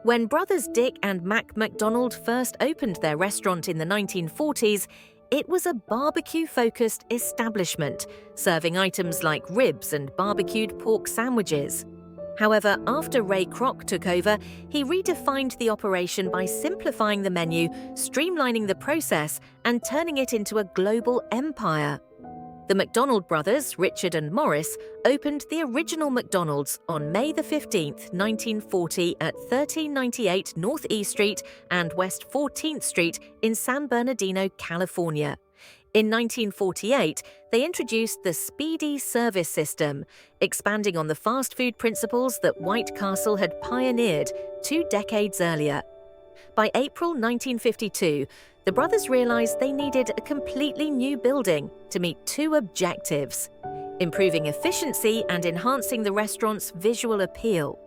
When brothers Dick and Mac McDonald first opened their restaurant in the 1940s, it was a barbecue-focused establishment, serving items like ribs and barbecued pork sandwiches. However, after Ray Kroc took over, he redefined the operation by simplifying the menu, streamlining the process, and turning it into a global empire. The McDonald brothers, Richard and Maurice, opened the original McDonald's on May 15, 1940 at 1398 North E Street and West 14th Street in San Bernardino, California. In 1948, they introduced the Speedee Service System, expanding on the fast food principles that White Castle had pioneered 2 decades earlier. By April 1952, the brothers realized they needed a completely new building to meet 2 objectives: improving efficiency and enhancing the restaurant's visual appeal.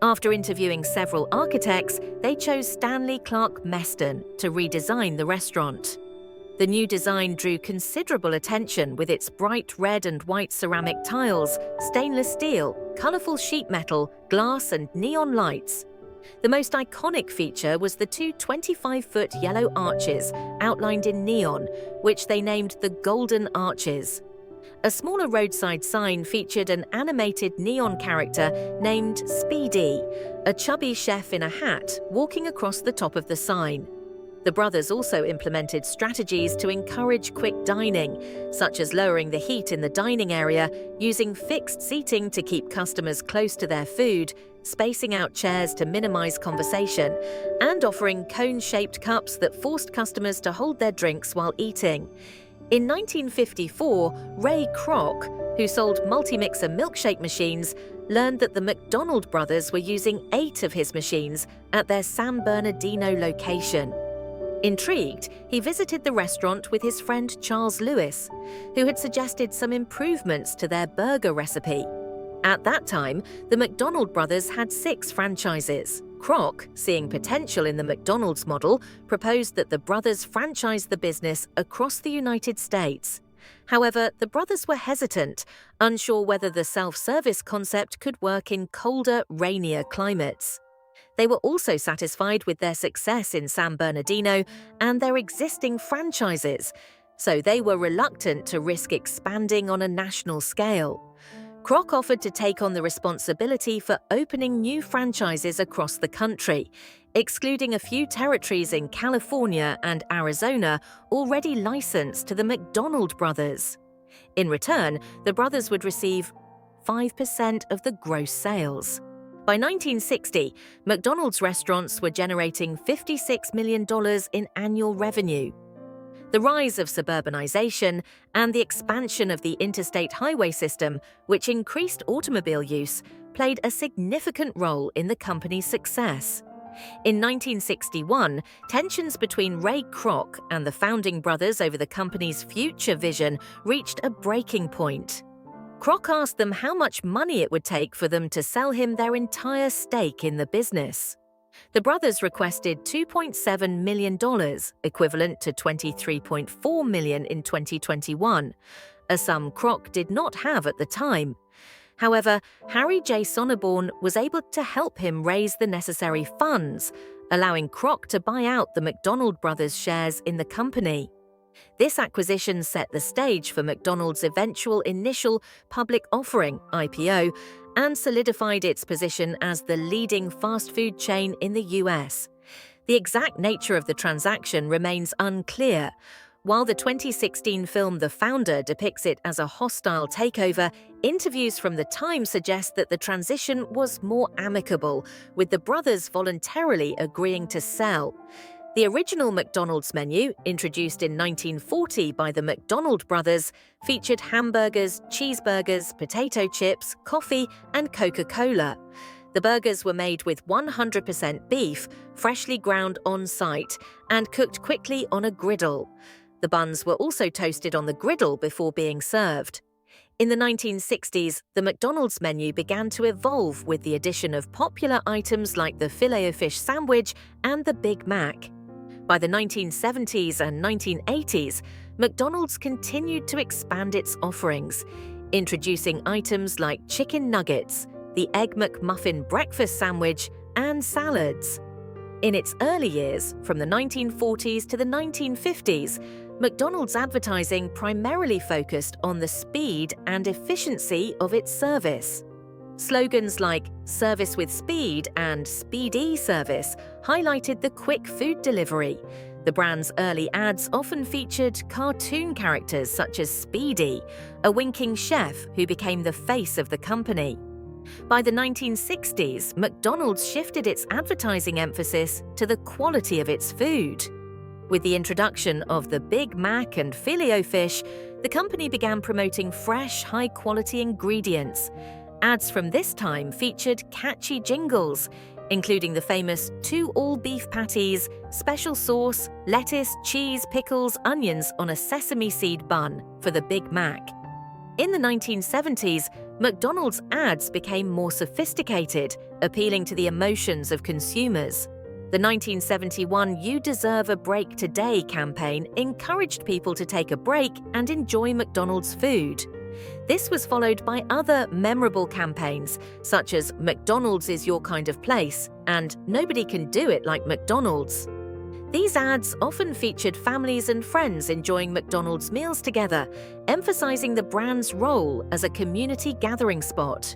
After interviewing several architects, they chose Stanley Clark Meston to redesign the restaurant. The new design drew considerable attention with its bright red and white ceramic tiles, stainless steel, colorful sheet metal, glass, and neon lights. The most iconic feature was the 2 25-foot yellow arches outlined in neon, which they named the Golden Arches. A smaller roadside sign featured an animated neon character named Speedee, a chubby chef in a hat walking across the top of the sign. The brothers also implemented strategies to encourage quick dining, such as lowering the heat in the dining area, using fixed seating to keep customers close to their food, spacing out chairs to minimize conversation, and offering cone-shaped cups that forced customers to hold their drinks while eating. In 1954, Ray Kroc, who sold multi-mixer milkshake machines, learned that the McDonald brothers were using 8 of his machines at their San Bernardino location. Intrigued, he visited the restaurant with his friend Charles Lewis, who had suggested some improvements to their burger recipe. At that time, the McDonald brothers had 6 franchises. Kroc, seeing potential in the McDonald's model, proposed that the brothers franchise the business across the United States. However, the brothers were hesitant, unsure whether the self-service concept could work in colder, rainier climates. They were also satisfied with their success in San Bernardino and their existing franchises, so they were reluctant to risk expanding on a national scale. Kroc offered to take on the responsibility for opening new franchises across the country, excluding a few territories in California and Arizona already licensed to the McDonald brothers. In return, the brothers would receive 5% of the gross sales. By 1960, McDonald's restaurants were generating $56 million in annual revenue. The rise of suburbanization and the expansion of the interstate highway system, which increased automobile use, played a significant role in the company's success. In 1961, tensions between Ray Kroc and the founding brothers over the company's future vision reached a breaking point. Kroc asked them how much money it would take for them to sell him their entire stake in the business. The brothers requested $2.7 million, equivalent to $23.4 million in 2021, a sum Kroc did not have at the time. However, Harry J. Sonneborn was able to help him raise the necessary funds, allowing Kroc to buy out the McDonald brothers' shares in the company. This acquisition set the stage for McDonald's eventual initial public offering, IPO, and solidified its position as the leading fast food chain in the US. The exact nature of the transaction remains unclear. While the 2016 film The Founder depicts it as a hostile takeover, interviews from the time suggest that the transition was more amicable, with the brothers voluntarily agreeing to sell. The original McDonald's menu, introduced in 1940 by the McDonald brothers, featured hamburgers, cheeseburgers, potato chips, coffee, and Coca-Cola. The burgers were made with 100% beef, freshly ground on-site, and cooked quickly on a griddle. The buns were also toasted on the griddle before being served. In the 1960s, the McDonald's menu began to evolve with the addition of popular items like the Filet-O-Fish sandwich and the Big Mac. By the 1970s and 1980s, McDonald's continued to expand its offerings, introducing items like chicken nuggets, the Egg McMuffin breakfast sandwich, and salads. In its early years, from the 1940s to the 1950s, McDonald's advertising primarily focused on the speed and efficiency of its service. Slogans like "Service with Speed" and "Speedee Service" highlighted the quick food delivery. The brand's early ads often featured cartoon characters such as Speedee, a winking chef who became the face of the company. By the 1960s, McDonald's shifted its advertising emphasis to the quality of its food. With the introduction of the Big Mac and Filet-O-Fish, the company began promoting fresh, high-quality ingredients. Ads from this time featured catchy jingles, including the famous 2 all-beef patties, special sauce, lettuce, cheese, pickles, onions on a sesame seed bun for the Big Mac. In the 1970s, McDonald's ads became more sophisticated, appealing to the emotions of consumers. The 1971 "You Deserve a Break Today" campaign encouraged people to take a break and enjoy McDonald's food. This was followed by other memorable campaigns, such as "McDonald's is your kind of place" and "Nobody can do it like McDonald's." These ads often featured families and friends enjoying McDonald's meals together, emphasizing the brand's role as a community gathering spot.